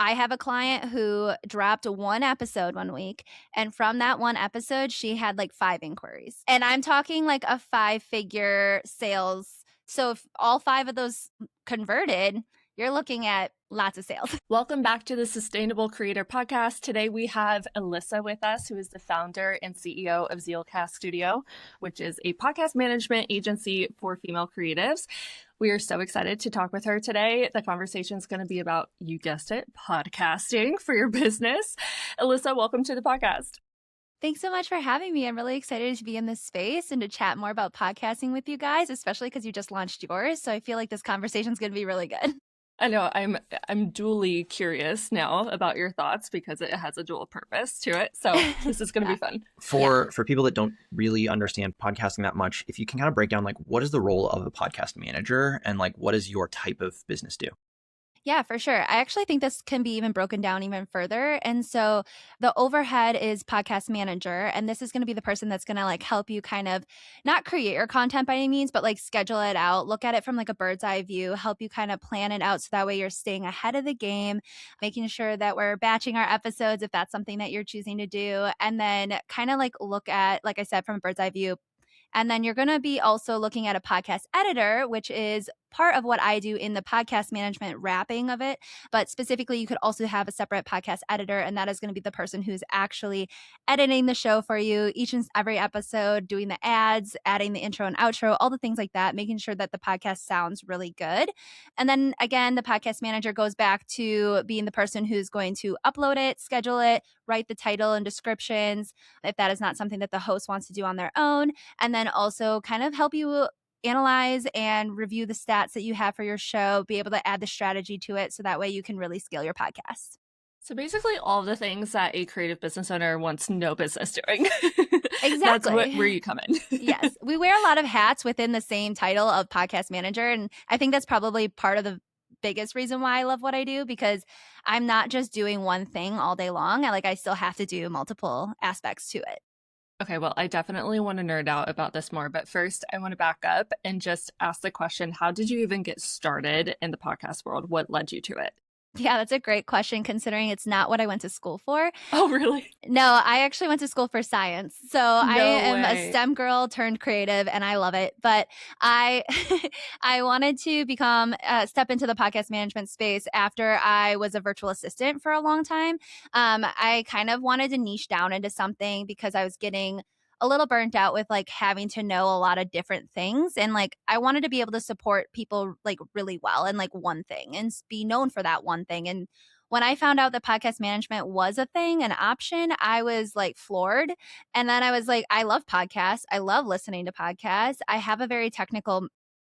I have a client who dropped one episode one week, and from that one episode, she had like 5 inquiries. And I'm talking like a 5-figure sales. So if all 5 of those converted, you're looking at lots of sales. Welcome back to the Sustainable Creator Podcast. Today we have Elisa with us, who is the founder and CEO of ZealCast Studio, which is a podcast management agency for female creatives. We are so excited to talk with her today. The conversation is going to be about, you guessed it, podcasting for your business. Elisa, welcome to the podcast. Thanks so much for having me. I'm really excited to be in this space and to chat more about podcasting with you guys, especially because you just launched yours. So I feel like this conversation is going to be really good. I know I'm duly curious now about your thoughts because it has a dual purpose to it. So this is going to be fun. For people that don't really understand podcasting that much, if you can kind of break down like what is the role of a podcast manager and like what does your type of business do? Yeah, for sure. I actually think this can be even broken down even further. And so the overhead is podcast manager. And this is going to be the person that's going to like help you kind of not create your content by any means, but like schedule it out, look at it from like a bird's eye view, help you kind of plan it out. So that way you're staying ahead of the game, making sure that we're batching our episodes if that's something that you're choosing to do. And then kind of like look at, like I said, from a bird's eye view. And then you're going to be also looking at a podcast editor, which is part of what I do in the podcast management wrapping of it. But specifically, you could also have a separate podcast editor, and that is going to be the person who's actually editing the show for you each and every episode, doing the ads, adding the intro and outro, all the things like that, making sure that the podcast sounds really good. And then again, the podcast manager goes back to being the person who's going to upload it, schedule it, write the title and descriptions, if that is not something that the host wants to do on their own. And then also kind of help you analyze and review the stats that you have for your show, be able to add the strategy to it so that way you can really scale your podcast. So basically all the things that a creative business owner wants no business doing. Exactly. That's where you come in. Yes. We wear a lot of hats within the same title of podcast manager. And I think that's probably part of the biggest reason why I love what I do, because I'm not just doing one thing all day long. I still have to do multiple aspects to it. Okay, well, I definitely want to nerd out about this more, but first I want to back up and just ask the question, how did you even get started in the podcast world? What led you to it? Yeah, that's a great question considering it's not what I went to school for. Oh, really? No, I actually went to school for science. So I am a STEM girl turned creative and I love it. But I I wanted to step into the podcast management space after I was a virtual assistant for a long time. I kind of wanted to niche down into something because I was getting a little burnt out with like having to know a lot of different things. And like, I wanted to be able to support people like really well in like one thing and be known for that one thing. And when I found out that podcast management was a thing, an option, I was like floored. And then I was like, I love podcasts. I love listening to podcasts. I have a very technical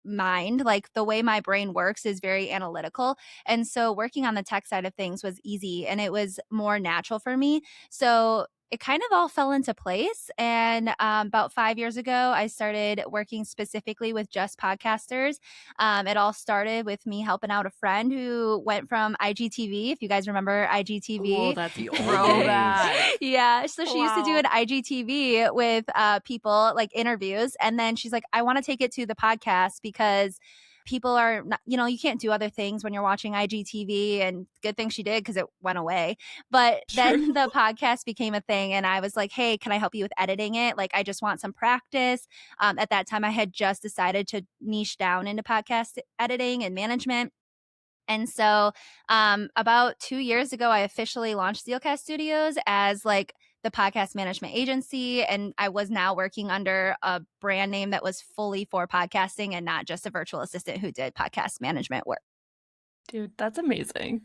mind. Like the way my brain works is very analytical. And so working on the tech side of things was easy and it was more natural for me. So it kind of all fell into place. And about 5 years ago, I started working specifically with just podcasters. It all started with me helping out a friend who went from IGTV, if you guys remember IGTV. Oh, that's the throwback. Yeah. So she used to do an IGTV with people, like interviews. And then she's like, I want to take it to the podcast because people are not, you can't do other things when you're watching IGTV, and good thing she did because it went away. But then the podcast became a thing and I was like, hey, can I help you with editing it? Like, I just want some practice. At that time, I had just decided to niche down into podcast editing and management. And so about 2 years ago, I officially launched ZealCast Studios as like the podcast management agency. And I was now working under a brand name that was fully for podcasting and not just a virtual assistant who did podcast management work. Dude, that's amazing.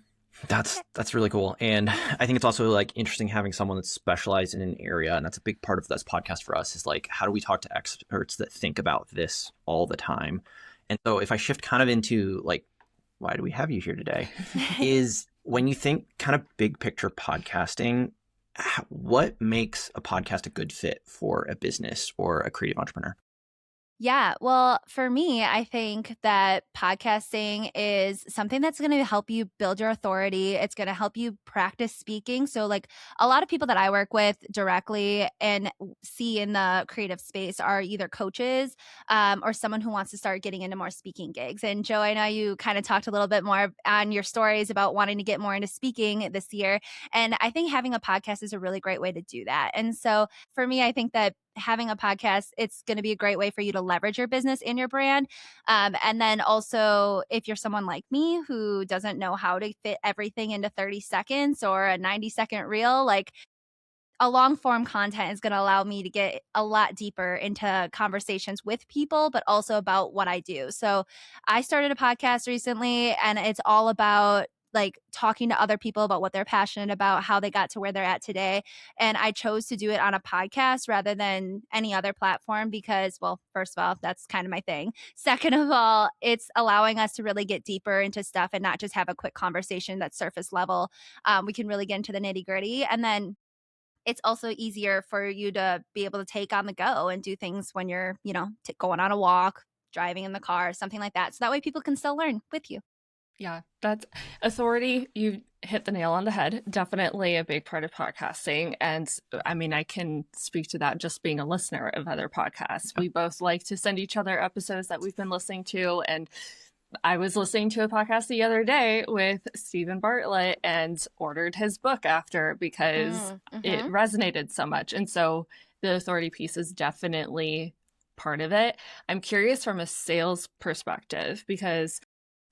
That's really cool. And I think it's also like interesting having someone that's specialized in an area. And that's a big part of this podcast for us is like, how do we talk to experts that think about this all the time? And so if I shift kind of into like, why do we have you here today? Is when you think kind of big picture podcasting, what makes a podcast a good fit for a business or a creative entrepreneur? Yeah. Well, for me, I think that podcasting is something that's going to help you build your authority. It's going to help you practice speaking. So, like a lot of people that I work with directly and see in the creative space are either coaches or someone who wants to start getting into more speaking gigs. And Joe, I know you kind of talked a little bit more on your stories about wanting to get more into speaking this year. And I think having a podcast is a really great way to do that. And so, for me, I think that having a podcast, it's going to be a great way for you to leverage your business and your brand. And then also, if you're someone like me who doesn't know how to fit everything into 30 seconds or a 90-second reel, like a long form content is going to allow me to get a lot deeper into conversations with people, but also about what I do. So I started a podcast recently and it's all about like talking to other people about what they're passionate about, how they got to where they're at today. And I chose to do it on a podcast rather than any other platform because, well, first of all, that's kind of my thing. Second of all, it's allowing us to really get deeper into stuff and not just have a quick conversation that's surface level. We can really get into the nitty gritty. And then it's also easier for you to be able to take on the go and do things when you're, going on a walk, driving in the car, something like that. So that way people can still learn with you. Yeah, that's authority. You hit the nail on the head. Definitely a big part of podcasting. And I mean, I can speak to that just being a listener of other podcasts. We both like to send each other episodes that we've been listening to. And I was listening to a podcast the other day with Stephen Bartlett and ordered his book after because it resonated so much. And so the authority piece is definitely part of it. I'm curious from a sales perspective because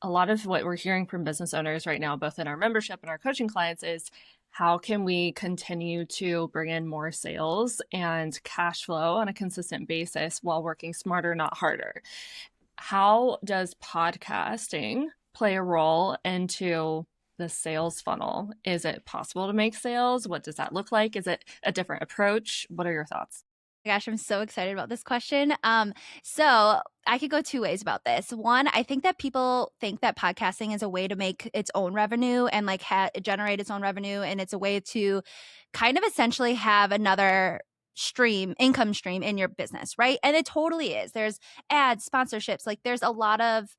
a lot of what we're hearing from business owners right now, both in our membership and our coaching clients, is how can we continue to bring in more sales and cash flow on a consistent basis while working smarter, not harder? How does podcasting play a role into the sales funnel? Is it possible to make sales? What does that look like? Is it a different approach? What are your thoughts? Gosh, I'm so excited about this question. So I could go two ways about this. One, I think that people think that podcasting is a way to make its own revenue and like generate its own revenue, and it's a way to kind of essentially have another income stream in your business, right? And it totally is. There's ads, sponsorships, like there's a lot of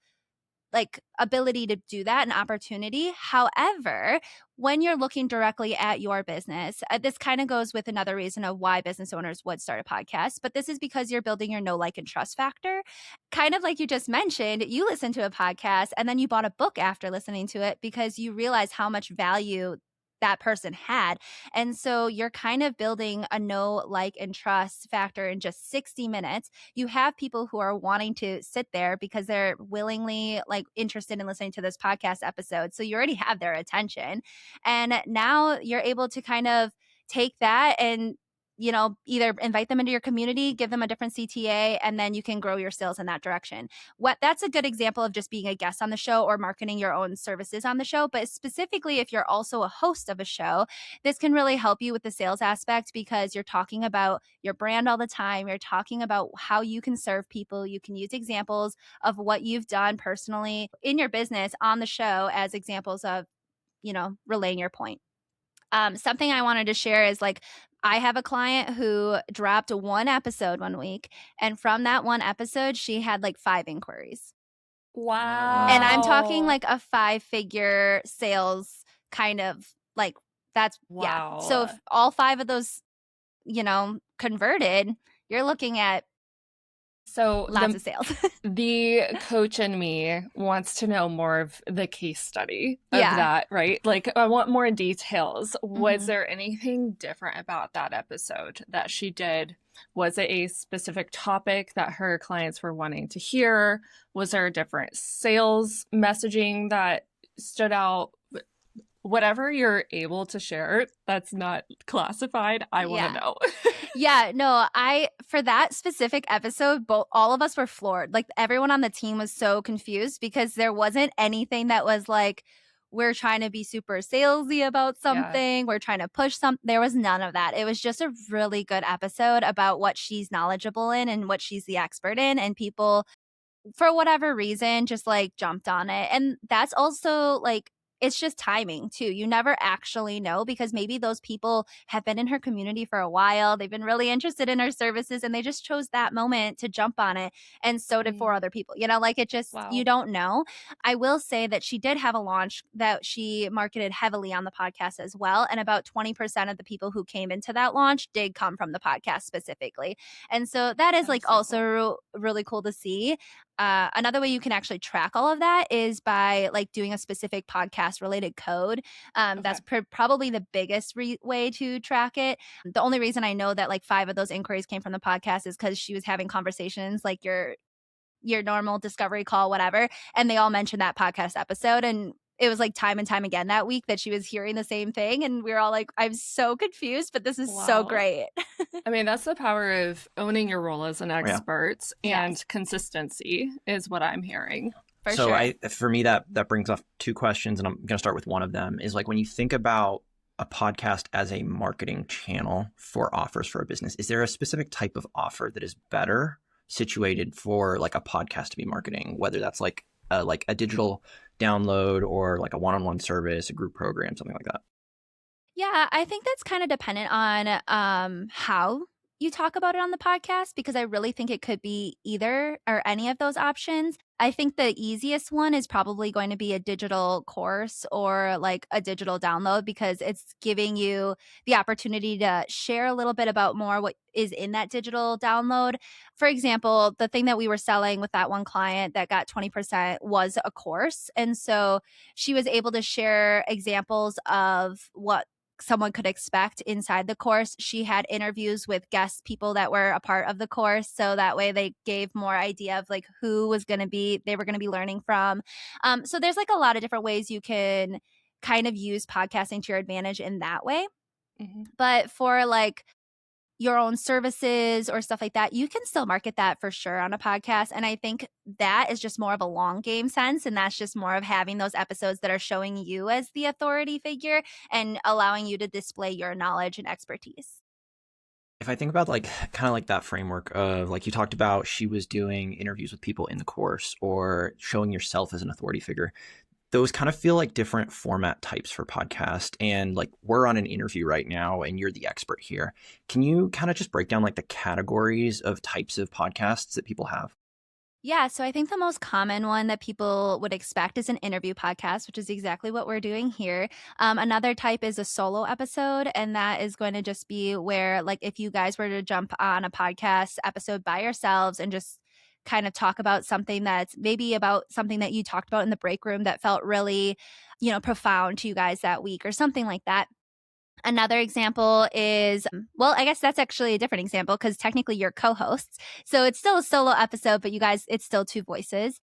like ability to do that and opportunity. However, when you're looking directly at your business, this kind of goes with another reason of why business owners would start a podcast, but this is because you're building your know, like, and trust factor. Kind of like you just mentioned, you listened to a podcast and then you bought a book after listening to it because you realize how much value that person had. And so you're kind of building a know, like, and trust factor in just 60 minutes. You have people who are wanting to sit there because they're willingly like interested in listening to this podcast episode. So you already have their attention. And now you're able to kind of take that and either invite them into your community, give them a different CTA, and then you can grow your sales in that direction. That's a good example of just being a guest on the show or marketing your own services on the show. But specifically, if you're also a host of a show, this can really help you with the sales aspect because you're talking about your brand all the time. You're talking about how you can serve people. You can use examples of what you've done personally in your business on the show as examples of, relaying your point. Something I wanted to share is like, I have a client who dropped one episode one week, and from that one episode, she had like 5 inquiries. Wow. And I'm talking like a 5-figure sales kind of like that's wow. Yeah. So if all 5 of those, converted, you're looking at lots of sales. The coach in me wants to know more of the case study of that, right? Like, I want more details. Was there anything different about that episode that she did? Was it a specific topic that her clients were wanting to hear? Was there a different sales messaging that stood out? Whatever you're able to share that's not classified, I want to know. Yeah, no, for that specific episode, all of us were floored. Like everyone on the team was so confused because there wasn't anything that was like, we're trying to be super salesy about something. We're trying to push something. There was none of that. It was just a really good episode about what she's knowledgeable in and what she's the expert in. And people, for whatever reason, just like jumped on it. And that's also like, it's just timing too. You never actually know, because maybe those people have been in her community for a while. They've been really interested in her services and they just chose that moment to jump on it. And so did four Mm. other people. You know, like it just, you Wow. don't know. I will say that she did have a launch that she marketed heavily on the podcast as well. And about 20% of the people who came into that launch did come from the podcast specifically. And so that is That is like so cool. also really cool to see. Another way you can actually track all of that is by like doing a specific podcast related code. Okay. That's probably the biggest way to track it. The only reason I know that like 5 of those inquiries came from the podcast is because she was having conversations like your normal discovery call, whatever, and they all mentioned that podcast episode. And it was like time and time again that week that she was hearing the same thing. And we were all like, I'm so confused, but this is so Wow. great. I mean, that's the power of owning your role as an Yeah. expert, and Yes. consistency is what I'm hearing. For So sure. for me, that brings up two questions, and I'm going to start with one of them. Is like when you think about a podcast as a marketing channel for offers for a business, is there a specific type of offer that is better situated for like a podcast to be marketing? Whether that's like a digital download or like a one-on-one service, a group program, something like that. Yeah, I think that's kind of dependent on how you talk about it on the podcast, because I really think it could be either or any of those options. I think the easiest one is probably going to be a digital course or like a digital download, because it's giving you the opportunity to share a little bit about more what is in that digital download. For example, the thing that we were selling with that one client that got 20% was a course. And so she was able to share examples of what someone could expect inside the course. She had interviews with guest people that were a part of the course, so that way they gave more idea of like who was going to be they were going to be learning from. So there's like a lot of different ways you can kind of use podcasting to your advantage in that way. Mhm. But for like your own services or stuff like that, you can still market that for sure on a podcast. And I think that is just more of a long game sense. And that's just more of having those episodes that are showing you as the authority figure and allowing you to display your knowledge and expertise. If I think about like kind of like that framework of like you talked about, she was doing interviews with people in the course or showing yourself as an authority figure. Those kind of feel like different format types for podcast. And like we're on an interview right now and you're the expert here. Can you kind of just break down like the categories of types of podcasts that people have? Yeah, so I think the most common one that people would expect is an interview podcast, which is exactly what we're doing here. Another type is a solo episode, and that is going to just be where, like, if you guys were to jump on a podcast episode by yourselves and just kind of talk about something that's maybe about something that you talked about in the break room that felt really, profound to you guys that week or something like that. Another example is, well, I guess that's actually a different example because technically you're co-hosts. So it's still a solo episode, but you guys, it's still two voices.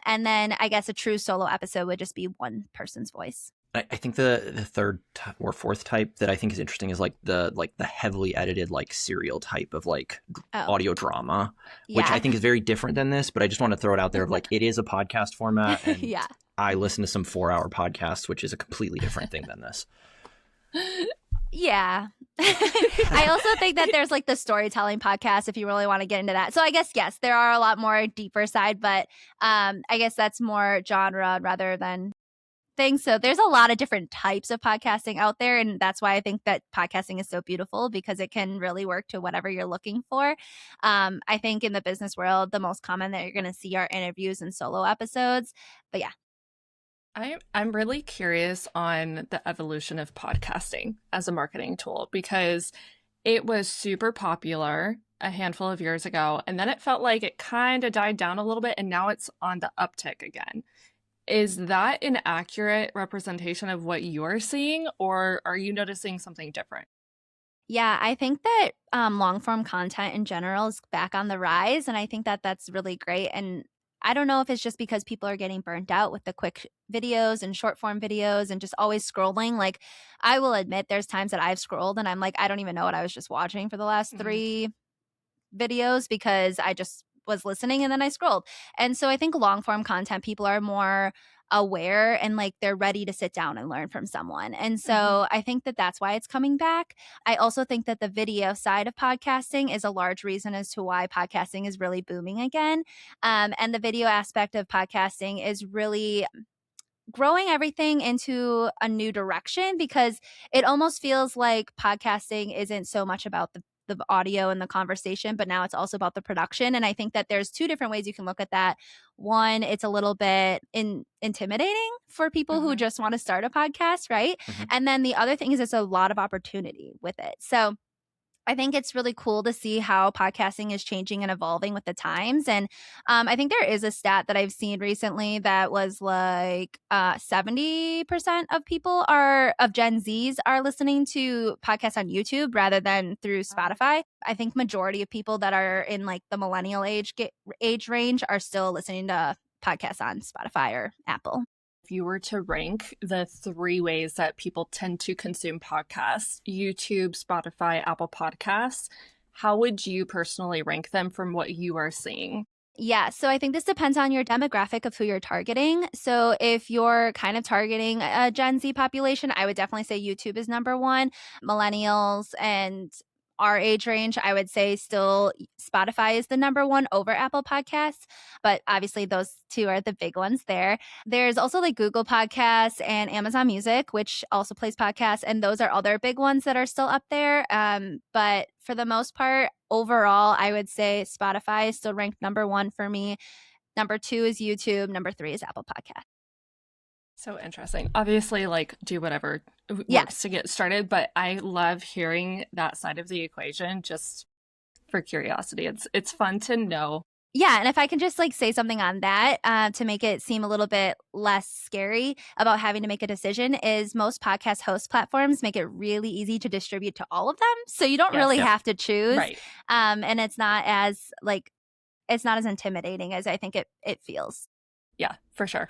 And then I guess a true solo episode would just be one person's voice. I think the third or fourth type that I think is interesting is like the heavily edited like serial type of like Oh, audio drama, which I yeah. think is very different than this. But I just want to throw it out there of like it is a podcast format, and Yeah. I listen to some 4-hour podcasts, which is a completely different thing than this. Yeah. I also think that there's like the storytelling podcast if you really want to get into that. So I guess, yes, there are a lot more deeper side, but I guess that's more genre rather than things. So there's a lot of different types of podcasting out there. And that's why I think that podcasting is so beautiful, because it can really work to whatever you're looking for. I think in the business world, the most common that you're going to see are interviews and solo episodes. But yeah. I'm really curious on the evolution of podcasting as a marketing tool, because it was super popular a handful of years ago, and then it felt like it kind of died down a little bit, and now it's on the uptick again. Is that an accurate representation of what you're seeing, or are you noticing something different? Yeah, I think that long form content in general is back on the rise. And I think that that's really great. And I don't know if it's just because people are getting burnt out with the quick videos and short form videos and just always scrolling. Like, I will admit there's times that I've scrolled and I'm like, I don't even know what I was just watching for the last Mhm. 3 videos because I just was listening and then I scrolled. And so I think long form content, people are more aware and like they're ready to sit down and learn from someone. And Mhm. so I think that that's why it's coming back. I also think that the video side of podcasting is a large reason as to why podcasting is really booming again. And the video aspect of podcasting is really growing everything into a new direction, because it almost feels like podcasting isn't so much about the audio and the conversation, but now it's also about the production. And I think that there's two different ways you can look at that. One, it's a little bit intimidating for people who just want to start a podcast, right? And then the other thing is it's a lot of opportunity with it. So I think it's really cool to see how podcasting is changing and evolving with the times. And I think there is a stat that I've seen recently that was like 70% of people of Gen Zs are listening to podcasts on YouTube rather than through Spotify. I think majority of people that are in like the millennial age range are still listening to podcasts on Spotify or Apple. If you were to rank the 3 ways that people tend to consume podcasts, YouTube, Spotify, Apple Podcasts, how would you personally rank them from what you are seeing? Yeah, so I think this depends on your demographic of who you're targeting. So if you're kind of targeting a Gen Z population, I would definitely say YouTube is number one. Millennials and our age range, I would say still Spotify is the number one over Apple Podcasts, but obviously those two are the big ones there. There's also like Google Podcasts and Amazon Music, which also plays podcasts, and those are other big ones that are still up there. But for the most part, overall, I would say Spotify is still ranked number one for me. Number 2 is YouTube. Number 3 is Apple Podcasts. So interesting. Obviously, like, do whatever works to get started, but I love hearing that side of the equation just for curiosity. It's fun to know. Yeah, and if I can just like say something on that to make it seem a little bit less scary about having to make a decision, is most podcast host platforms make it really easy to distribute to all of them, so you don't really have to choose. Right. And it's not as intimidating as I think it feels. Yeah, for sure.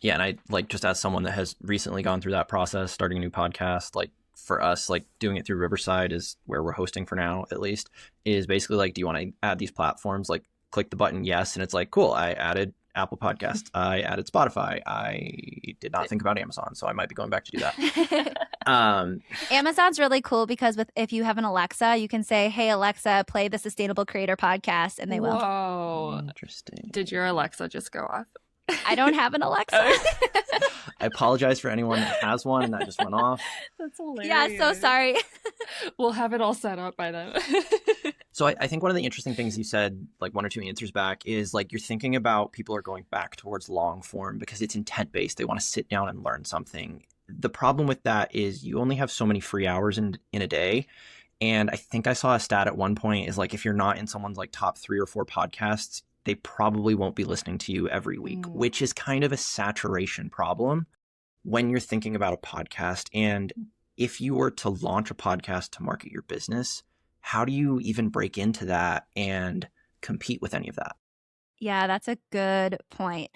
Yeah, and I like, just as someone that has recently gone through that process, starting a new podcast, like for us, like doing it through Riverside is where we're hosting for now, at least, is basically like, do you want to add these platforms? Like click the button, yes. And it's like, cool, I added Apple Podcast, I added Spotify. I did not think about Amazon, so I might be going back to do that. Amazon's really cool because if you have an Alexa, you can say, hey, Alexa, play the Sustainable Creator Podcast, and they will. Whoa. Interesting. Did your Alexa just go off? I don't have an Alexa. I apologize for anyone that has one and that just went off. That's hilarious. Yeah, so sorry. We'll have it all set up by then. So I think one of the interesting things you said, like 1 or 2 answers back, is like you're thinking about people are going back towards long form because it's intent based. They want to sit down and learn something. The problem with that is you only have so many free hours in a day. And I think I saw a stat at one point is like, if you're not in someone's like top 3 or 4 podcasts, they probably won't be listening to you every week, which is kind of a saturation problem when you're thinking about a podcast. And if you were to launch a podcast to market your business, how do you even break into that and compete with any of that? Yeah, that's a good point.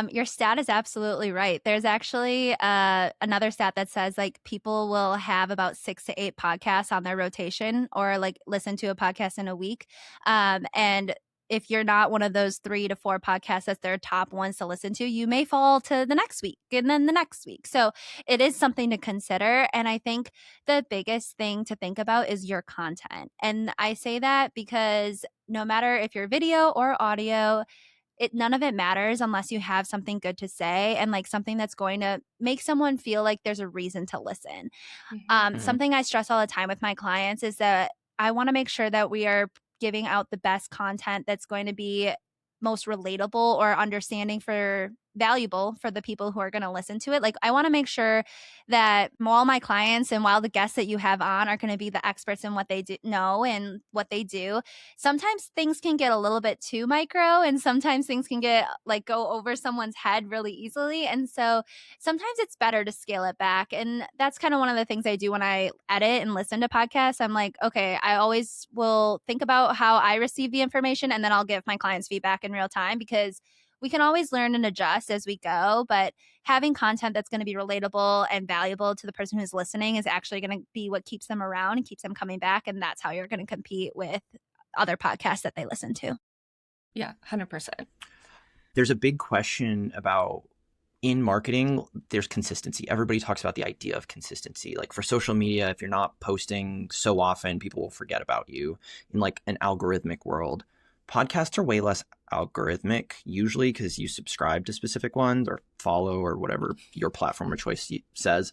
Your stat is absolutely right. There's actually another stat that says like people will have about 6 to 8 podcasts on their rotation, or like listen to a podcast in a week. And if you're not one of those 3 to 4 podcasts that's their top ones to listen to, you may fall to the next week and then the next week. So it is something to consider. And I think the biggest thing to think about is your content. And I say that because no matter if you're video or audio, none of it matters unless you have something good to say and like something that's going to make someone feel like there's a reason to listen. Something I stress all the time with my clients is that I want to make sure that we are giving out the best content that's going to be most relatable or valuable for the people who are going to listen to it. Like, I want to make sure that all my clients and while the guests that you have on are going to be the experts in what they know and what they do, sometimes things can get a little bit too micro, and sometimes things can get like go over someone's head really easily. And so sometimes it's better to scale it back. And that's kind of one of the things I do when I edit and listen to podcasts. I'm like, okay, I always will think about how I receive the information, and then I'll give my clients feedback in real time, because we can always learn and adjust as we go, but having content that's going to be relatable and valuable to the person who's listening is actually going to be what keeps them around and keeps them coming back. And that's how you're going to compete with other podcasts that they listen to. Yeah, 100%. There's a big question about, in marketing, there's consistency. Everybody talks about the idea of consistency. Like for social media, if you're not posting so often, people will forget about you in like an algorithmic world. Podcasts are way less algorithmic usually because you subscribe to specific ones or follow or whatever your platform of choice says.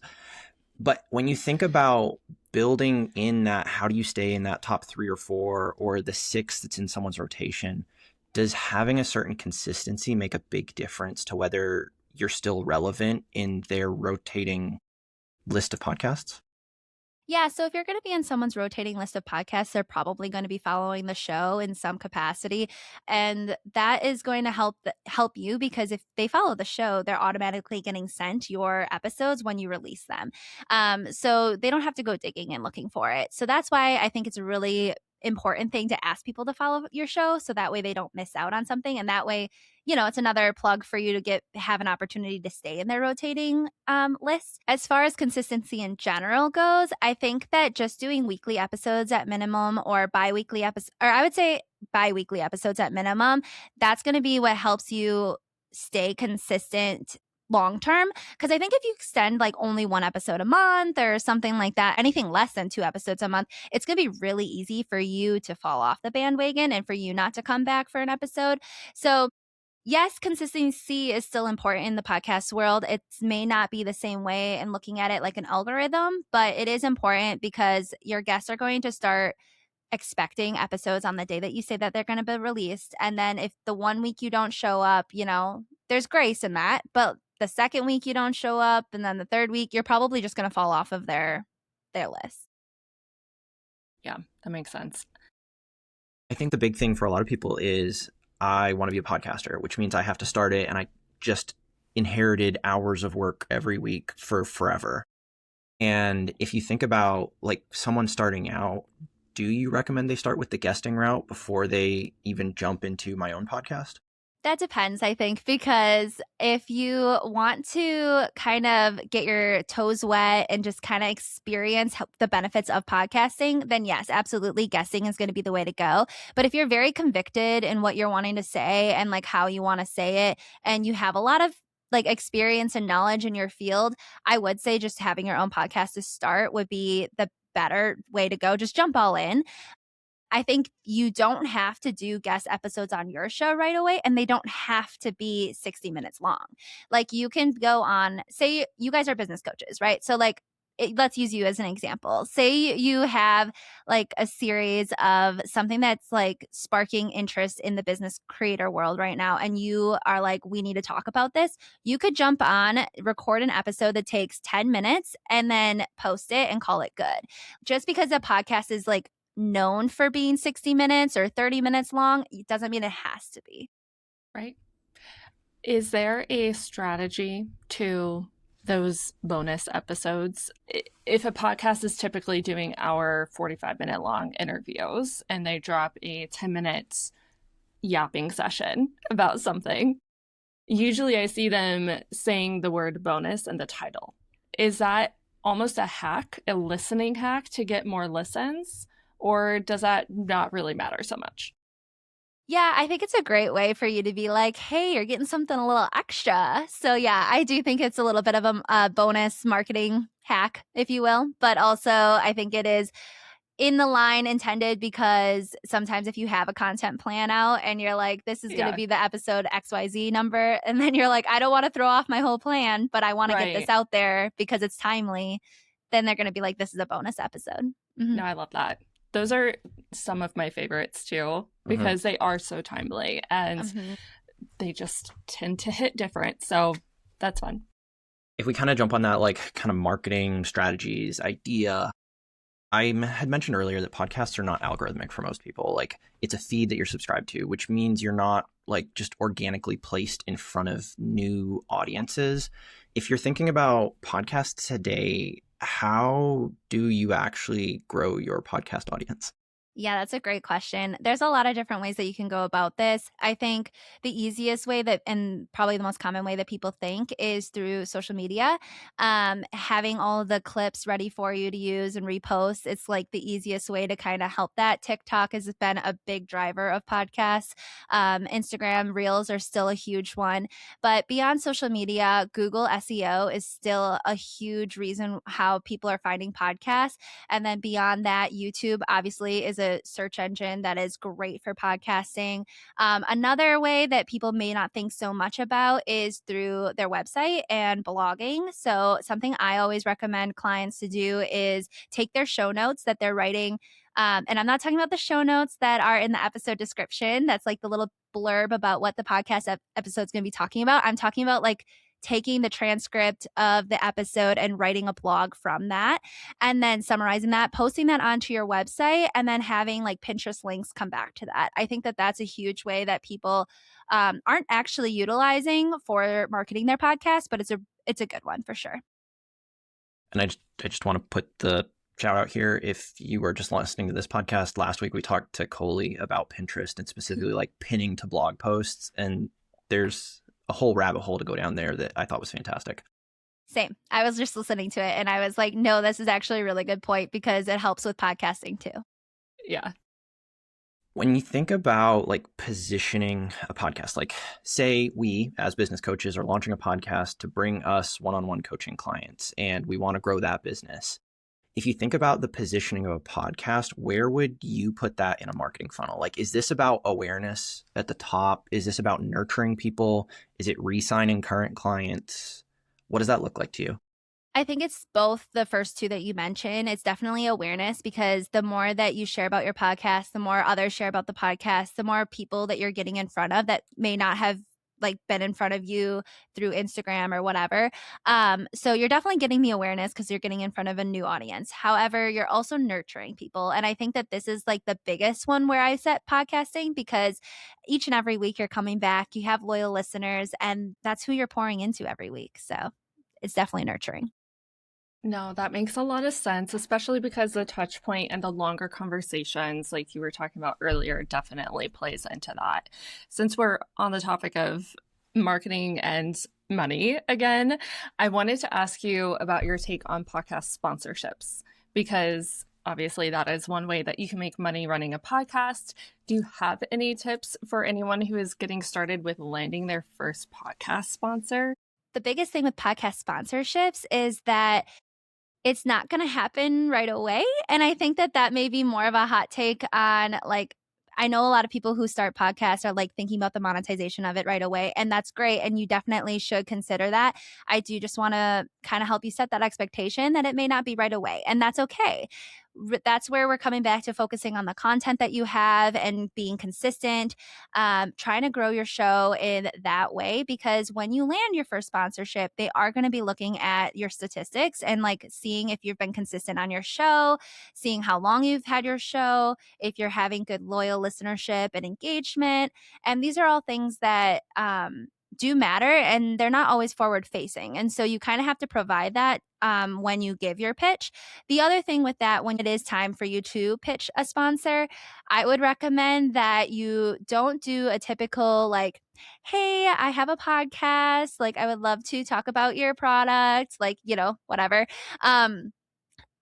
But when you think about building in that, how do you stay in that top 3 or 4 or the 6 that's in someone's rotation? Does having a certain consistency make a big difference to whether you're still relevant in their rotating list of podcasts? Yeah, so if you're going to be in someone's rotating list of podcasts, they're probably going to be following the show in some capacity, and that is going to help you because if they follow the show, they're automatically getting sent your episodes when you release them. So they don't have to go digging and looking for it. So that's why I think it's a really important thing to ask people to follow your show so that way they don't miss out on something, and that way it's another plug for you to have an opportunity to stay in their rotating list. As far as consistency in general goes, I think that just doing weekly episodes at minimum or bi-weekly episodes, or I would say bi-weekly episodes at minimum, that's going to be what helps you stay consistent long term. Because I think if you extend like only one episode a month or something like that, anything less than 2 episodes a month, it's going to be really easy for you to fall off the bandwagon and for you not to come back for an episode. So yes, consistency is still important in the podcast world. It may not be the same way in looking at it like an algorithm, but it is important because your guests are going to start expecting episodes on the day that you say that they're going to be released. And then if the one week you don't show up, there's grace in that. But the second week you don't show up and then the third week, you're probably just going to fall off of their list. Yeah, that makes sense. I think the big thing for a lot of people is I want to be a podcaster, which means I have to start it, and I just inherited hours of work every week for forever. And if you think about like someone starting out, do you recommend they start with the guesting route before they even jump into my own podcast? That depends, I think, because if you want to kind of get your toes wet and just kind of experience the benefits of podcasting, then yes, absolutely, guessing is going to be the way to go. But if you're very convicted in what you're wanting to say and like how you want to say it, and you have a lot of like experience and knowledge in your field, I would say just having your own podcast to start would be the better way to go. Just jump all in. I think you don't have to do guest episodes on your show right away, and they don't have to be 60 minutes long. Like you can go on, say you guys are business coaches, right? So like let's use you as an example. Say you have like a series of something that's like sparking interest in the business creator world right now, and you are like, we need to talk about this. You could jump on, record an episode that takes 10 minutes, and then post it and call it good. Just because a podcast is like known for being 60 minutes or 30 minutes long, it doesn't mean it has to be. Right. Is there a strategy to those bonus episodes? If a podcast is typically doing our 45-minute long interviews and they drop a 10-minute yapping session about something, usually I see them saying the word bonus in the title. Is that almost a hack, a listening hack to get more listens? Or does that not really matter so much? Yeah, I think it's a great way for you to be like, hey, you're getting something a little extra. So yeah, I do think it's a little bit of a bonus marketing hack, if you will. But also, I think it is in the line intended because sometimes if you have a content plan out and you're like, this is going to be the episode XYZ number, and then you're like, I don't want to throw off my whole plan, but I want to get this out there because it's timely, then they're going to be like, this is a bonus episode. Mm-hmm. No, I love that. Those are some of my favorites too, because they are so timely and they just tend to hit different. So that's fun. If we kind of jump on that, like kind of marketing strategies idea, I had mentioned earlier that podcasts are not algorithmic for most people. Like it's a feed that you're subscribed to, which means you're not like just organically placed in front of new audiences. If you're thinking about podcasts today, how do you actually grow your podcast audience? Yeah, that's a great question. There's a lot of different ways that you can go about this. I think the easiest way that, and probably the most common way that people think is through social media. Having all of the clips ready for you to use and repost, it's like the easiest way to kind of help that. TikTok has been a big driver of podcasts. Instagram Reels are still a huge one. But beyond social media, Google SEO is still a huge reason how people are finding podcasts. And then beyond that, YouTube obviously is a search engine that is great for podcasting. Another way that people may not think so much about is through their website and blogging. So something I always recommend clients to do is take their show notes that they're writing. And I'm not talking about the show notes that are in the episode description. That's like the little blurb about what the podcast episode is going to be talking about. I'm talking about like taking the transcript of the episode and writing a blog from that, and then summarizing that, posting that onto your website, and then having like Pinterest links come back to that. I think that that's a huge way that people aren't actually utilizing for marketing their podcast, but it's a good one for sure. And I just want to put the shout out here. If you were just listening to this podcast, last week we talked to Coley about Pinterest and specifically like pinning to blog posts. And there's a whole rabbit hole to go down there that I thought was fantastic. Same. I was just listening to it and I was like, no, this is actually a really good point because it helps with podcasting too. Yeah. When you think about like positioning a podcast, like say we as business coaches are launching a podcast to bring us one-on-one coaching clients and we want to grow that business. If you think about the positioning of a podcast, where would you put that in a marketing funnel? Like, is this about awareness at the top? Is this about nurturing people? Is it re-signing current clients? What does that look like to you? I think it's both the first two that you mentioned. It's definitely awareness because the more that you share about your podcast, the more others share about the podcast, the more people that you're getting in front of that may not have like been in front of you through Instagram or whatever. So you're definitely getting the awareness because you're getting in front of a new audience. However, you're also nurturing people. And I think that this is like the biggest one where I set podcasting because each and every week you're coming back, you have loyal listeners, and that's who you're pouring into every week. So it's definitely nurturing. No, that makes a lot of sense, especially because the touch point and the longer conversations, like you were talking about earlier, definitely plays into that. Since we're on the topic of marketing and money again, I wanted to ask you about your take on podcast sponsorships, because obviously that is one way that you can make money running a podcast. Do you have any tips for anyone who is getting started with landing their first podcast sponsor? The biggest thing with podcast sponsorships is that it's not going to happen right away. And I think that that may be more of a hot take on like, I know a lot of people who start podcasts are like thinking about the monetization of it right away. And that's great. And you definitely should consider that. I do just want to kind of help you set that expectation that it may not be right away. And that's okay. That's where we're coming back to focusing on the content that you have and being consistent, trying to grow your show in that way. Because when you land your first sponsorship, they are going to be looking at your statistics and like seeing if you've been consistent on your show, seeing how long you've had your show, if you're having good loyal listenership and engagement. And these are all things that do matter, and they're not always forward facing. And so you kind of have to provide that when you give your pitch. The other thing with that, when it is time for you to pitch a sponsor, I would recommend that you don't do a typical like, hey, I have a podcast. Like, I would love to talk about your product, like, you know, whatever.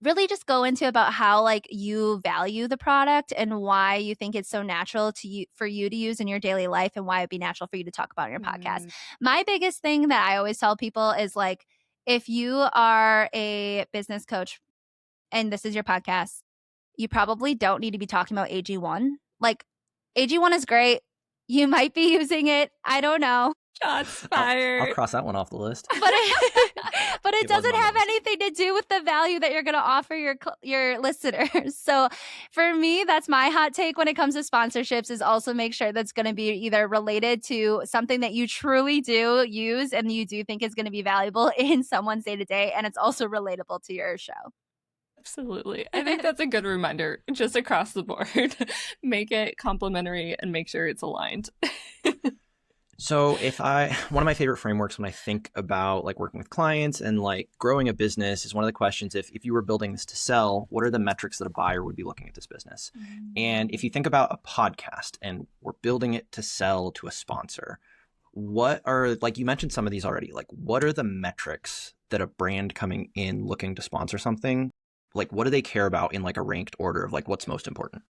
Really just go into about how like you value the product and why you think it's so natural to you for you to use in your daily life and why it'd be natural for you to talk about in your podcast. My biggest thing that I always tell people is like, if you are a business coach and this is your podcast, you probably don't need to be talking about AG1. Like, AG1 is great. You might be using it. I don't know. Shots fired. I'll cross that one off the list. But it doesn't have anything to do with the value that you're going to offer your listeners. So for me, that's my hot take when it comes to sponsorships, is also make sure that's going to be either related to something that you truly do use and you do think is going to be valuable in someone's day-to-day, and it's also relatable to your show. Absolutely. I think that's a good reminder just across the board. Make it complimentary and make sure it's aligned. So one of my favorite frameworks when I think about like working with clients and like growing a business is one of the questions, if you were building this to sell, what are the metrics that a buyer would be looking at this business? And if you think about a podcast and we're building it to sell to a sponsor, what are, like you mentioned some of these already, like what are the metrics that a brand coming in looking to sponsor something, like what do they care about in like a ranked order of like what's most important?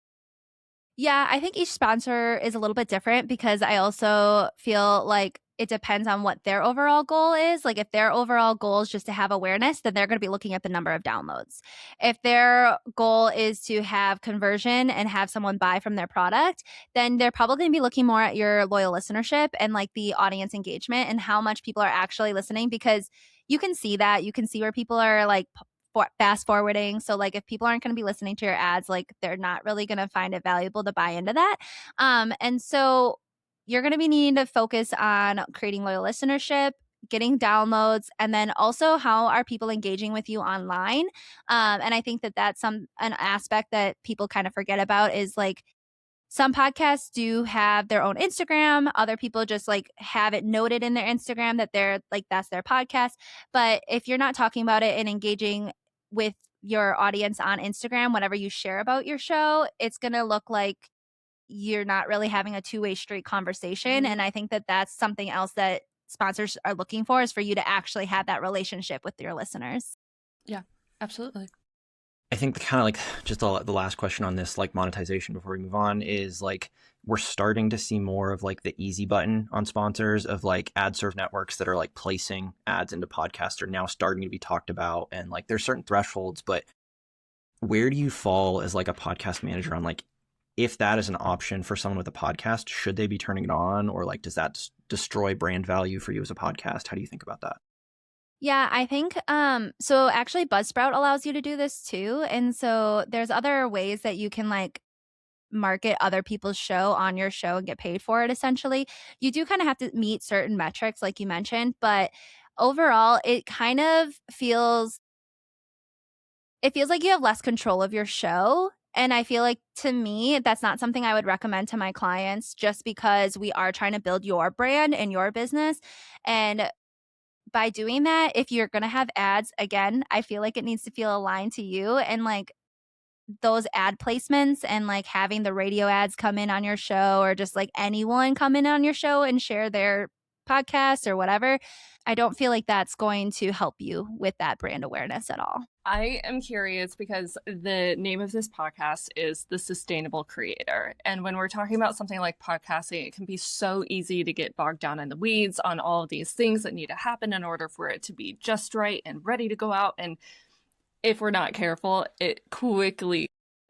Yeah, I think each sponsor is a little bit different because I also feel like it depends on what their overall goal is. Like if their overall goal is just to have awareness, then they're going to be looking at the number of downloads. If their goal is to have conversion and have someone buy from their product, then they're probably going to be looking more at your loyal listenership and like the audience engagement and how much people are actually listening, because you can see that. You can see where people are like fast forwarding. So like if people aren't going to be listening to your ads, like they're not really going to find it valuable to buy into that. And so you're going to be needing to focus on creating loyal listenership, getting downloads, and then also how are people engaging with you online. And I think that that's an aspect that people kind of forget about is like some podcasts do have their own Instagram. Other people just like have it noted in their Instagram that they're like, that's their podcast. But if you're not talking about it and engaging with your audience on Instagram, whenever you share about your show, it's going to look like you're not really having a two-way street conversation. And I think that that's something else that sponsors are looking for, is for you to actually have that relationship with your listeners. Yeah, absolutely. I think the kind of like just the last question on this like monetization before we move on is like we're starting to see more of like the easy button on sponsors of like ad serve networks that are like placing ads into podcasts are now starting to be talked about, and like there's certain thresholds, but where do you fall as like a podcast manager on like if that is an option for someone with a podcast, should they be turning it on, or like does that destroy brand value for you as a podcast? How do you think about that? Yeah, I think so actually Buzzsprout allows you to do this too. And so there's other ways that you can like market other people's show on your show and get paid for it essentially. You do kind of have to meet certain metrics like you mentioned, but overall it kind of feels like you have less control of your show. And I feel like to me, that's not something I would recommend to my clients, just because we are trying to build your brand and your business. And by doing that, if you're going to have ads, again, I feel like it needs to feel aligned to you, and like those ad placements and like having the radio ads come in on your show, or just like anyone come in on your show and share their podcast or whatever. I don't feel like that's going to help you with that brand awareness at all. I am curious because the name of this podcast is The Sustainable Creator. And when we're talking about something like podcasting, it can be so easy to get bogged down in the weeds on all of these things that need to happen in order for it to be just right and ready to go out. And if we're not careful, it quickly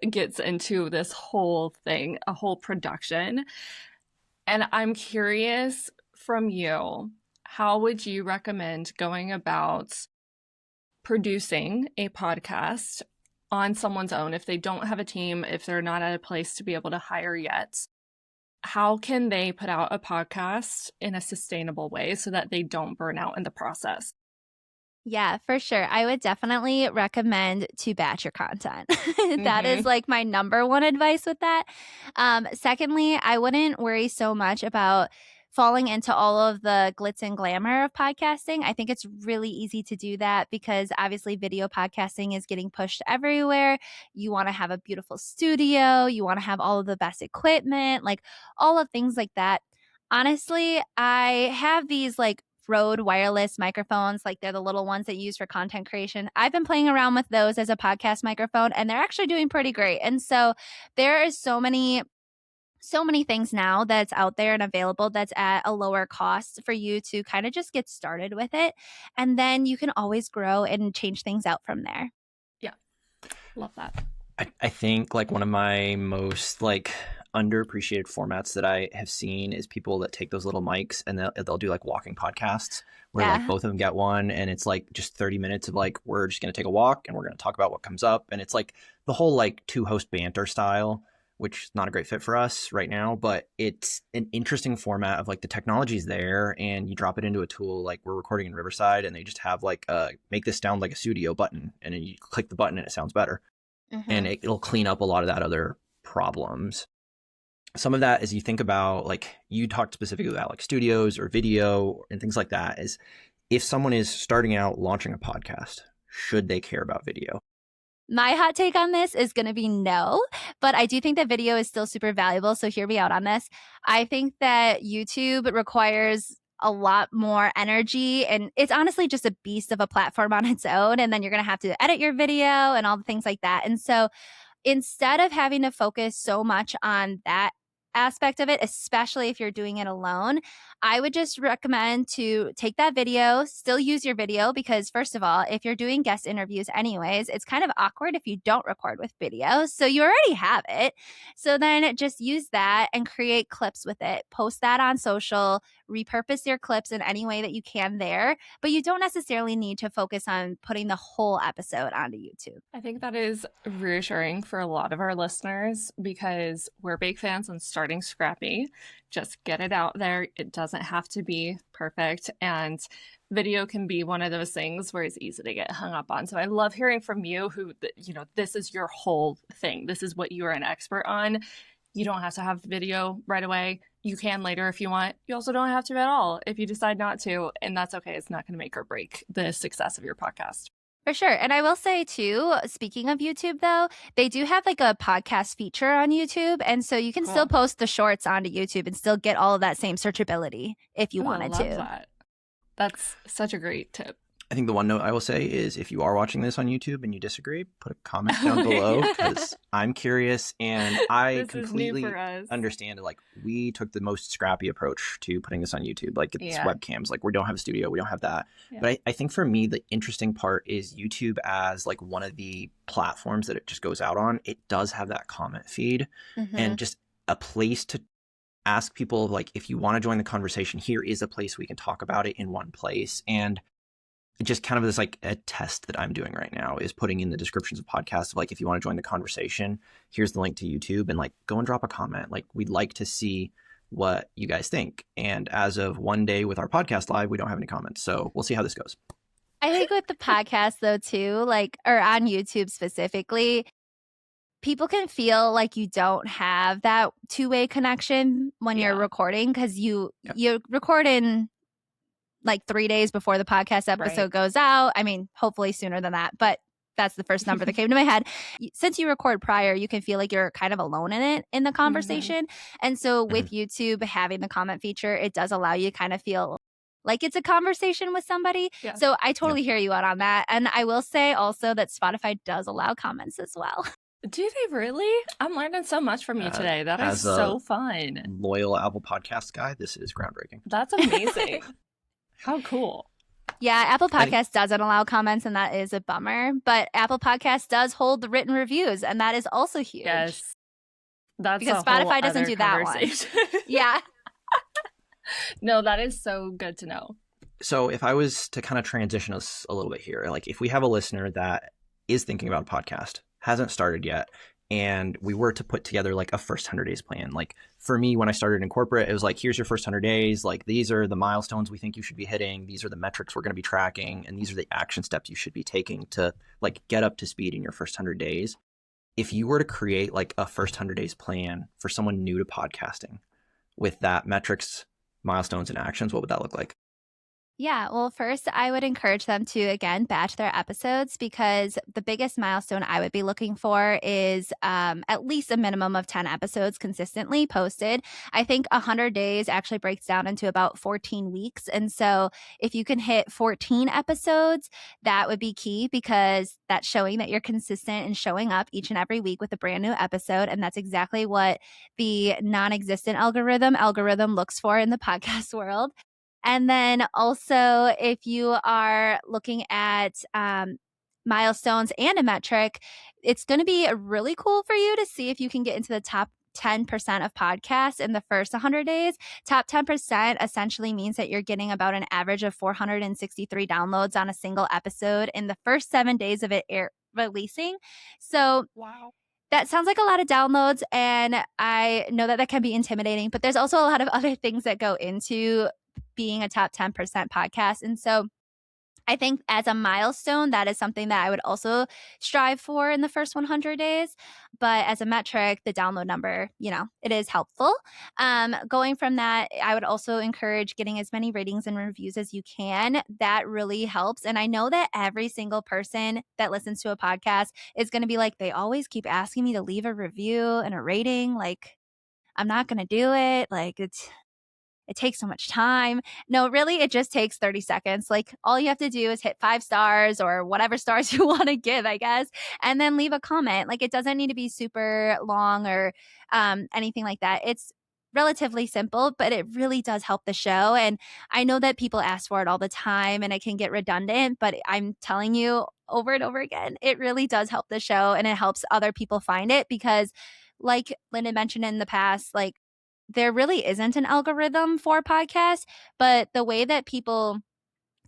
gets into this whole thing, a whole production. And I'm curious from you, how would you recommend going about producing a podcast on someone's own if they don't have a team, if they're not at a place to be able to hire yet? How can they put out a podcast in a sustainable way so that they don't burn out in the process? Yeah, for sure. I would definitely recommend to batch your content. That is like my number one advice with that. Secondly, I wouldn't worry so much about falling into all of the glitz and glamour of podcasting. I think it's really easy to do that because obviously video podcasting is getting pushed everywhere. You want to have a beautiful studio, you want to have all of the best equipment, like all of things like that. Honestly, I have these like Rode wireless microphones, like they're the little ones that you use for content creation. I've been playing around with those as a podcast microphone, and they're actually doing pretty great. And so there is so many things now that's out there and available that's at a lower cost for you to kind of just get started with it. And then you can always grow and change things out from there. Yeah. Love that. I think like one of my most like underappreciated formats that I have seen is people that take those little mics and they'll do like walking podcasts where like both of them get one, and it's like just 30 minutes of like, we're just going to take a walk and we're going to talk about what comes up. And it's like the whole like two host banter style, which is not a great fit for us right now, but it's an interesting format of like the technology's there and you drop it into a tool. Like we're recording in Riverside and they just have like make this sound like a studio button, and then you click the button and it sounds better. And it'll clean up a lot of that other problems. Some of that, as you think about, like you talked specifically about like studios or video and things like that, is if someone is starting out launching a podcast, should they care about video? My hot take on this is going to be no, but I do think that video is still super valuable. So hear me out on this. I think that YouTube requires a lot more energy, and it's honestly just a beast of a platform on its own. And then you're going to have to edit your video and all the things like that. And so instead of having to focus so much on that aspect of it, especially if you're doing it alone, I would just recommend to take that video, still use your video, because first of all, if you're doing guest interviews anyways, it's kind of awkward if you don't record with video. So you already have it. So then just use that and create clips with it. Post that on social, repurpose your clips in any way that you can there, but you don't necessarily need to focus on putting the whole episode onto YouTube. I think that is reassuring for a lot of our listeners because we're big fans on starting scrappy. Just get it out there. It doesn't have to be perfect. And video can be one of those things where it's easy to get hung up on. So I love hearing from you who, this is your whole thing. This is what you are an expert on. You don't have to have the video right away. You can later if you want. You also don't have to at all if you decide not to. And that's okay. It's not going to make or break the success of your podcast. For sure. And I will say too, speaking of YouTube though, they do have like a podcast feature on YouTube. And so you can still post the shorts onto YouTube and still get all of that same searchability if you wanted to. That. That's such a great tip. I think the one note I will say is if you are watching this on YouTube and you disagree, put a comment down below because I'm curious and I completely understand it. Like we took the most scrappy approach to putting this on YouTube. Like it's webcams, like we don't have a studio, we don't have that. Yeah. But I think for me, the interesting part is YouTube as like one of the platforms that it just goes out on. It does have that comment feed and just a place to ask people like, if you want to join the conversation, here is a place we can talk about it in one place. And just kind of this like a test that I'm doing right now is putting in the descriptions of podcasts of like, if you want to join the conversation, here's the link to YouTube and like go and drop a comment. Like we'd like to see what you guys think. And as of one day with our podcast live, we don't have any comments. So we'll see how this goes. I think with the podcast though too, like, or on YouTube specifically, people can feel like you don't have that two-way connection when you're recording because you record in like 3 days before the podcast episode goes out. I mean, hopefully sooner than that, but that's the first number that came to my head. Since you record prior, you can feel like you're kind of alone in the conversation. And so with YouTube having the comment feature, it does allow you to kind of feel like it's a conversation with somebody. Yeah. So I totally hear you out on that. And I will say also that Spotify does allow comments as well. Do they really? I'm learning so much from you today. That is so fun. Loyal Apple Podcast guy, this is groundbreaking. That's amazing. How cool. Yeah, Apple Podcasts doesn't allow comments, and that is a bummer. But Apple Podcasts does hold the written reviews, and that is also huge. Yes. That's because Spotify doesn't do that one. Yeah. No, that is so good to know. So if I was to kind of transition us a little bit here, like if we have a listener that is thinking about a podcast, hasn't started yet, and we were to put together like a first 100 days plan. Like for me, when I started in corporate, it was like, here's your first 100 days. Like these are the milestones we think you should be hitting. These are the metrics we're going to be tracking. And these are the action steps you should be taking to like get up to speed in your first 100 days. If you were to create like a first 100 days plan for someone new to podcasting with that metrics, milestones, and actions, what would that look like? Yeah, well, first, I would encourage them to, again, batch their episodes because the biggest milestone I would be looking for is at least a minimum of 10 episodes consistently posted. I think 100 days actually breaks down into about 14 weeks. And so if you can hit 14 episodes, that would be key because that's showing that you're consistent and showing up each and every week with a brand new episode. And that's exactly what the non-existent algorithm looks for in the podcast world. And then also, if you are looking at milestones and a metric, it's going to be really cool for you to see if you can get into the top 10% of podcasts in the first 100 days. Top 10% essentially means that you're getting about an average of 463 downloads on a single episode in the first 7 days of it releasing. So, wow. That sounds like a lot of downloads, and I know that that can be intimidating, but there's also a lot of other things that go into being a top 10% podcast. And so I think as a milestone, that is something that I would also strive for in the first 100 days. But as a metric, the download number, it is helpful. Going from that, I would also encourage getting as many ratings and reviews as you can. That really helps. And I know that every single person that listens to a podcast is going to be like, they always keep asking me to leave a review and a rating. Like, I'm not going to do it. Like, it takes so much time. No, really, it just takes 30 seconds. Like all you have to do is hit 5 stars or whatever stars you want to give, I guess, and then leave a comment. Like it doesn't need to be super long or anything like that. It's relatively simple, but it really does help the show. And I know that people ask for it all the time and it can get redundant, but I'm telling you over and over again, it really does help the show and it helps other people find it because, like Lyndon mentioned in the past, like there really isn't an algorithm for podcasts, but the way that people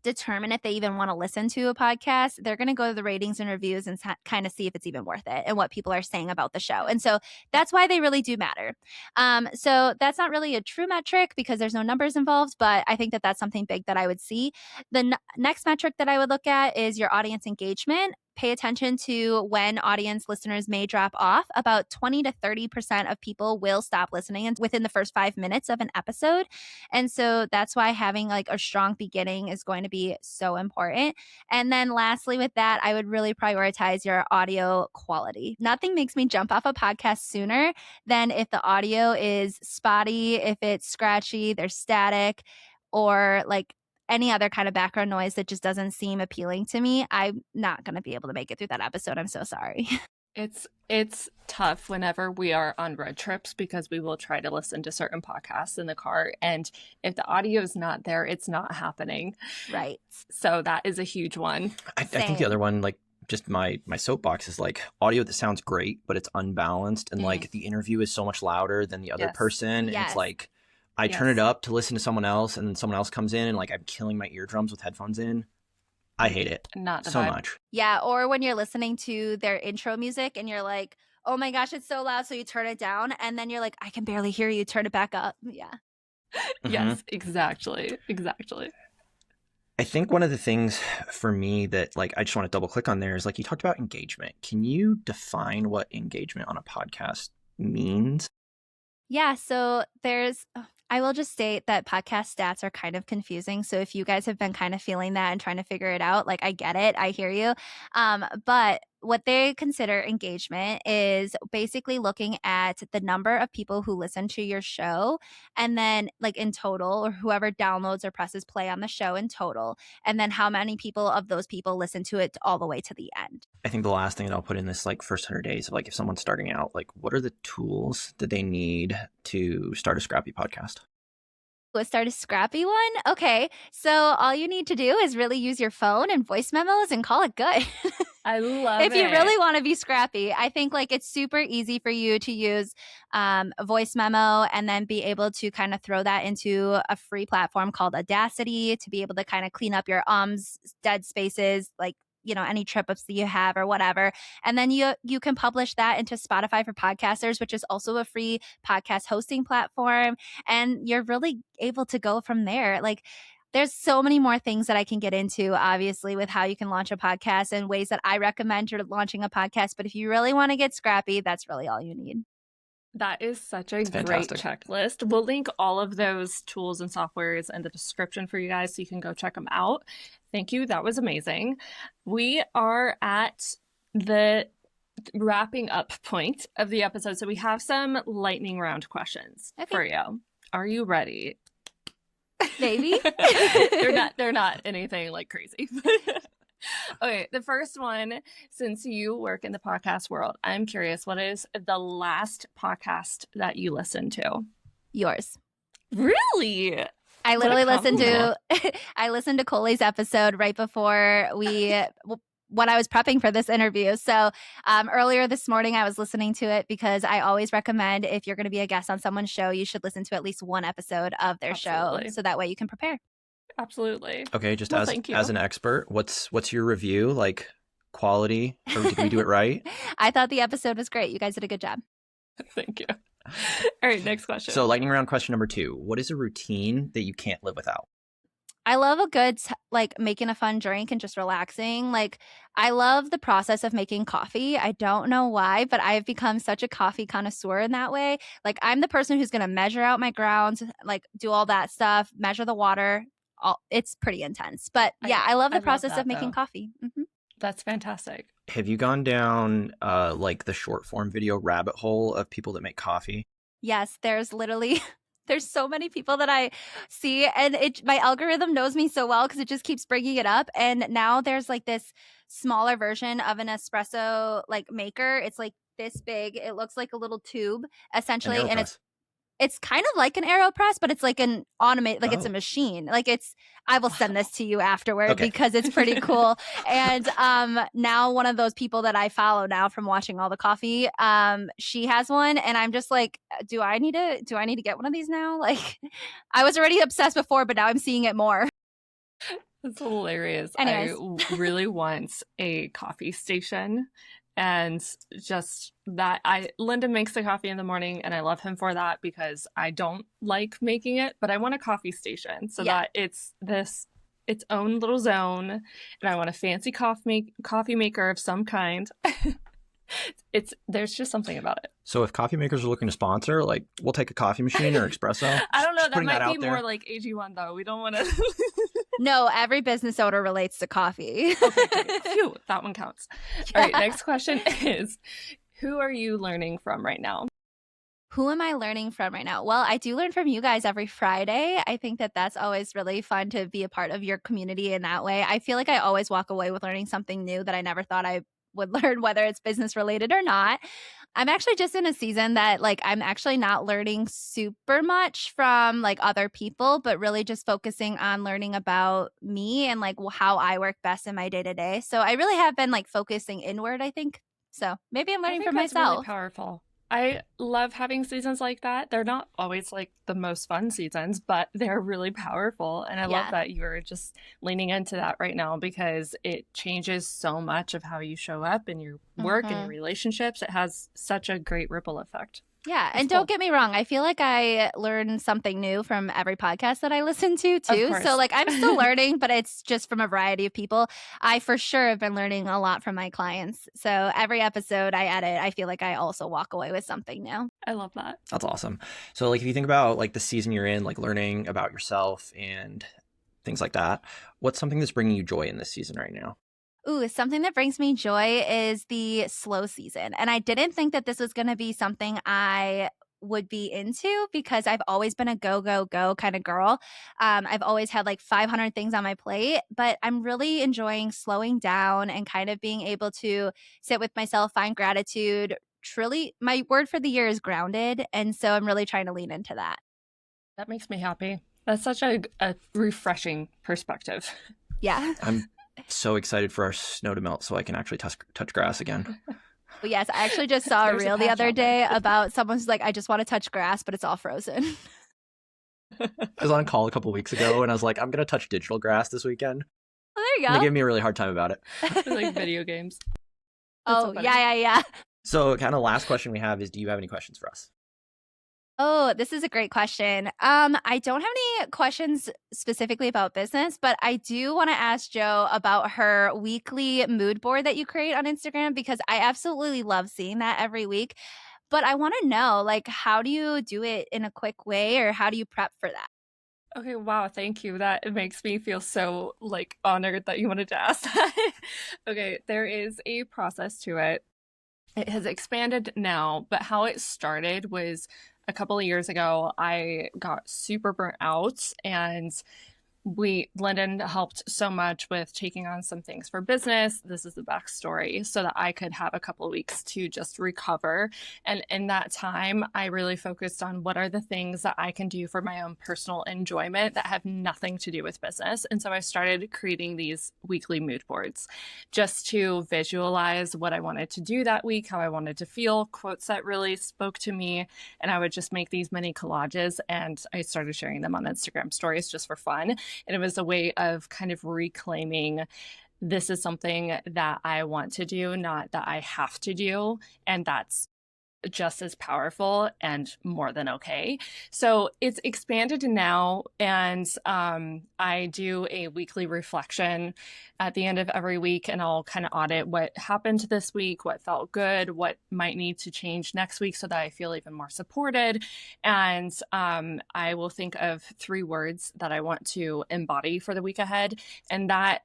determine if they even want to listen to a podcast, they're going to go to the ratings and reviews and kind of see if it's even worth it and what people are saying about the show. And so that's why they really do matter. So that's not really a true metric because there's no numbers involved, but I think that that's something big that I would see. The next metric that I would look at is your audience engagement. Pay attention to when audience listeners may drop off. About 20 to 30% of people will stop listening within the first 5 minutes of an episode. And so that's why having like a strong beginning is going to be so important. And then lastly, with that, I would really prioritize your audio quality. Nothing makes me jump off a podcast sooner than if the audio is spotty, if it's scratchy, there's static, or like any other kind of background noise that just doesn't seem appealing to me. I'm not going to be able to make it through that episode. I'm so sorry. It's tough whenever we are on road trips because we will try to listen to certain podcasts in the car, and if the audio is not there, it's not happening. Right. So that is a huge one. I think the other one, like just my soapbox, is like audio that sounds great, but it's unbalanced, and like the interview is so much louder than the other person. And it's like I turn it up to listen to someone else, and then someone else comes in, and like I'm killing my eardrums with headphones in. I hate it Not so vibe. much. Yeah, or when you're listening to their intro music and you're like, oh my gosh, it's so loud. So you turn it down and then you're like, I can barely hear you. Turn it back up. Yeah. Yes, exactly. I think one of the things for me that like I just want to double click on there is like you talked about engagement. Can you define what engagement on a podcast means? Yeah, so I will just state that podcast stats are kind of confusing. So if you guys have been kind of feeling that and trying to figure it out, like I get it, I hear you. But what they consider engagement is basically looking at the number of people who listen to your show and then like in total, or whoever downloads or presses play on the show in total, and then how many people of those people listen to it all the way to the end. I think the last thing that I'll put in this like first 100 days of like if someone's starting out, like what are the tools that they need to start a scrappy podcast? Let's start a scrappy one. Okay. So all you need to do is really use your phone and voice memos and call it good. I love if you really want to be scrappy, I think like it's super easy for you to use a voice memo and then be able to kind of throw that into a free platform called Audacity to be able to kind of clean up your dead spaces, like any trip ups that you have or whatever. And then you can publish that into Spotify for podcasters, which is also a free podcast hosting platform. And you're really able to go from there. Like there's so many more things that I can get into, obviously, with how you can launch a podcast and ways that I recommend you're launching a podcast. But if you really want to get scrappy, that's really all you need. That is such a great checklist. We'll link all of those tools and softwares in the description for you guys so you can go check them out. Thank you. That was amazing. We are at the wrapping up point of the episode. So we have some lightning round questions for you. Are you ready? Maybe. They're not anything like crazy. Okay, the first one, since you work in the podcast world, I'm curious, what is the last podcast that you listened to? Yours. Really? I literally listened to Coley's episode right before when I was prepping for this interview. So earlier this morning, I was listening to it because I always recommend if you're going to be a guest on someone's show, you should listen to at least one episode of their show. So that way you can prepare. Absolutely. Okay, just as an expert, what's your review? Like quality, or did we do it right? I thought the episode was great. You guys did a good job. Thank you. All right, next question. So lightning round question number 2. What is a routine that you can't live without? I love a good, like making a fun drink and just relaxing. Like I love the process of making coffee. I don't know why, but I've become such a coffee connoisseur in that way. Like I'm the person who's going to measure out my grounds, like do all that stuff, measure the water. It's pretty intense. But yeah, I love the process of making coffee. Mm-hmm. That's fantastic. Have you gone down like the short form video rabbit hole of people that make coffee? Yes, there's so many people that I see, and my algorithm knows me so well because it just keeps bringing it up. And now there's like this smaller version of an espresso like maker. It's like this big. It looks like a little tube essentially, and it's it's kind of like an AeroPress, but it's like an automate, like it's a Oh, machine. Like I will send this to you afterward okay. because it's pretty cool. And now one of those people that I follow now from watching all the coffee, she has one, and I'm just like, do I need to get one of these now? Like, I was already obsessed before, but now I'm seeing it more. That's hilarious. I Anyways. really want a coffee station. And just that Lyndon makes the coffee in the morning, and I love him for that because I don't like making it, but I want a coffee station so Yeah. that it's its own little zone, and I want a fancy coffee maker of some kind. There's just something about it. So if coffee makers are looking to sponsor, like we'll take a coffee machine or espresso. I don't know. Just That might be out there. more like AG1 though. We don't want to. No, every business owner relates to coffee. Okay, great. Phew, that one counts. All right, next question is, who are you learning from right now? Who am I learning from right now? Well, I do learn from you guys every Friday. I think that that's always really fun to be a part of your community in that way. I feel like I always walk away with learning something new that I never thought I would learn, whether it's business related or not. I'm actually just in a season that like I'm actually not learning super much from like other people, but really just focusing on learning about me and like how I work best in my day to day. So I really have been like focusing inward, I think. So maybe I'm I learning think from that's really myself. powerful. I love having seasons like that. They're not always like the most fun seasons, but they're really powerful. And I love Yeah. that you're just leaning into that right now because it changes so much of how you show up in your work and your Mhm. relationships. It has such a great ripple effect. Yeah, That's and cool. don't get me wrong, I feel like I learn something new from every podcast that I listen to Of too. So course. like I'm still learning, but it's just from a variety of people. I for sure have been learning a lot from my clients. So every episode I edit, I feel like I also walk away with something new. I love that. That's awesome. So like if you think about like the season you're in, like learning about yourself and things like that, what's something that's bringing you joy in this season right now? Ooh, something that brings me joy is the slow season. And I didn't think that this was going to be something I would be into because I've always been a go, go, go kind of girl. I've always had like 500 things on my plate, but I'm really enjoying slowing down and kind of being able to sit with myself, find gratitude. Truly, my word for the year is grounded. And so I'm really trying to lean into that. That makes me happy. That's such a refreshing perspective. Yeah. I'm so excited for our snow to melt so I can actually touch grass again. But yes, I actually just saw a There's a reel the patch other out there. day about someone's like, I just want to touch grass, but it's all frozen. I was on a call a couple weeks ago and I was like, I'm going to touch digital grass this weekend. Oh, there you And they go. gave me a really hard time about it. Like video games. That's so Oh, funny. yeah. So kind of last question we have is, do you have any questions for us? Oh, this is a great question. I don't have any questions specifically about business, but I do want to ask Jo about her weekly mood board that you create on Instagram because I absolutely love seeing that every week. But I want to know, like, how do you do it in a quick way or how do you prep for that? Okay, wow, thank you. That makes me feel so like honored that you wanted to ask that. Okay, there is a process to it. It has expanded now, but how it started was a couple of years ago. I got super burnt out and Lyndon helped so much with taking on some things for business. This is the backstory so that I could have a couple of weeks to just recover. And in that time, I really focused on what are the things that I can do for my own personal enjoyment that have nothing to do with business. And so I started creating these weekly mood boards just to visualize what I wanted to do that week, how I wanted to feel, quotes that really spoke to me. And I would just make these mini collages and I started sharing them on Instagram stories just for fun. And it was a way of kind of reclaiming this is something that I want to do, not that I have to do. And that's just as powerful and more than okay. So it's expanded now, and I do a weekly reflection at the end of every week, and I'll kind of audit what happened this week, what felt good, what might need to change next week so that I feel even more supported. And I will think of 3 words that I want to embody for the week ahead, and that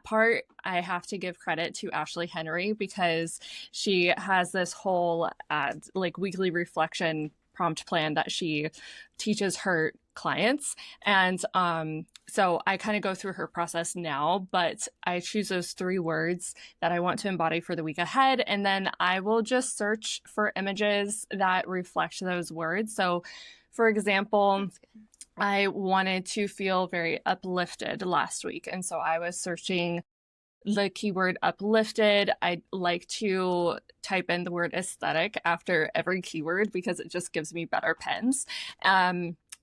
part, I have to give credit to Ashley Henry because she has this whole like weekly reflection prompt plan that she teaches her clients. And so I kind of go through her process now, but I choose those 3 words that I want to embody for the week ahead. And then I will just search for images that reflect those words. So For example, That's good. I wanted to feel very uplifted last week. And so I was searching the keyword uplifted. I like to type in the word aesthetic after every keyword because it just gives me better pens.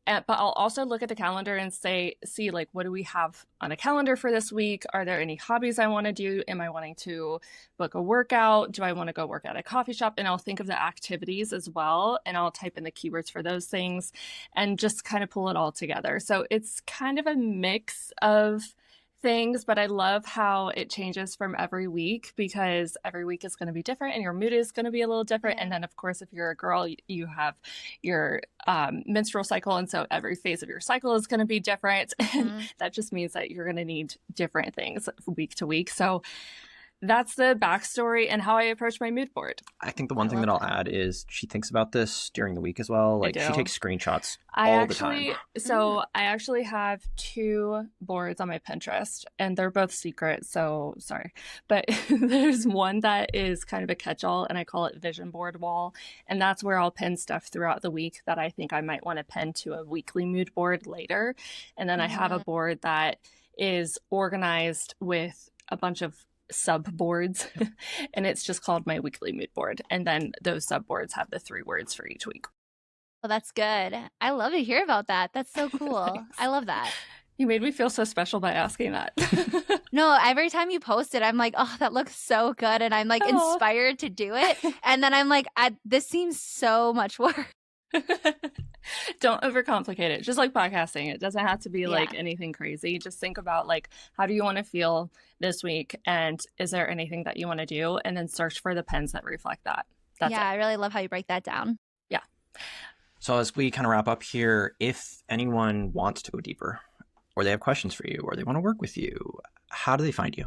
But I'll also look at the calendar and see like, what do we have on a calendar for this week? Are there any hobbies I want to do? Am I wanting to book a workout? Do I want to go work at a coffee shop? And I'll think of the activities as well. And I'll type in the keywords for those things and just kind of pull it all together. So it's kind of a mix of things, but I love how it changes from every week because every week is going to be different and your mood is going to be a little different. Yeah. And then, of course, if you're a girl, you have your menstrual cycle. And so every phase of your cycle is going to be different. And that just means that you're going to need different things week to week. So that's the backstory and how I approach my mood board. I think the one thing that I'll add is she thinks about this during the week as well. Like she takes screenshots all the time. So I actually have 2 boards on my Pinterest and they're both secret. So sorry, but there's one that is kind of a catch-all and I call it vision board wall. And that's where I'll pin stuff throughout the week that I think I might want to pin to a weekly mood board later. And then I have a board that is organized with a bunch of sub boards and it's just called my weekly mood board. And then those sub boards have the 3 words for each week. Well, that's good. I love to hear about that. That's so cool. I love that. You made me feel so special by asking that. No, every time you post it, I'm like, oh, that looks so good. And I'm like inspired to do it. And then I'm like, this seems so much work. Don't overcomplicate it. Just like podcasting, it doesn't have to be like anything crazy. Just think about like, how do you want to feel this week? And is there anything that you want to do? And then search for the pens that reflect that. That's it. I really love how you break that down. Yeah. So as we kind of wrap up here, if anyone wants to go deeper or they have questions for you or they want to work with you, how do they find you?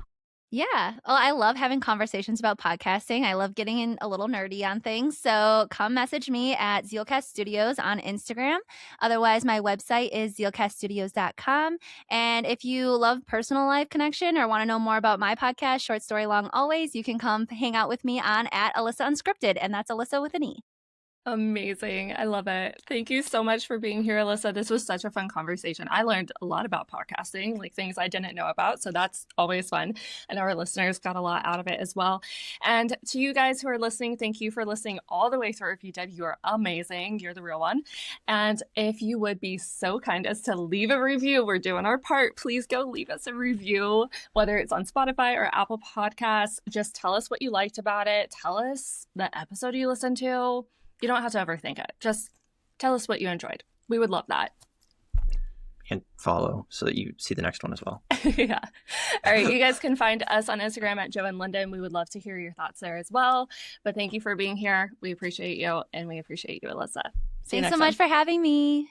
Yeah. Well, I love having conversations about podcasting. I love getting in a little nerdy on things. So come message me at ZealCast Studios on Instagram. Otherwise, my website is zealcaststudios.com. And if you love personal life connection or want to know more about my podcast, Short Story Long Always, you can come hang out with me on at Elisa Unscripted. And that's Elisa with an E. Amazing. I love it. Thank you so much for being here, Elisa. This was such a fun conversation. I learned a lot about podcasting, like things I didn't know about. So that's always fun. And our listeners got a lot out of it as well. And to you guys who are listening, thank you for listening all the way through. If you did, you are amazing. You're the real one. And if you would be so kind as to leave a review, we're doing our part. Please go leave us a review, whether it's on Spotify or Apple Podcasts. Just tell us what you liked about it. Tell us the episode you listened to. You don't have to overthink it. Just tell us what you enjoyed. We would love that. And follow so that you see the next one as well. Yeah. All right. You guys can find us on Instagram at Joe and Linda, and we would love to hear your thoughts there as well. But thank you for being here. We appreciate you, and we appreciate you, Elisa. Thanks so much for having me.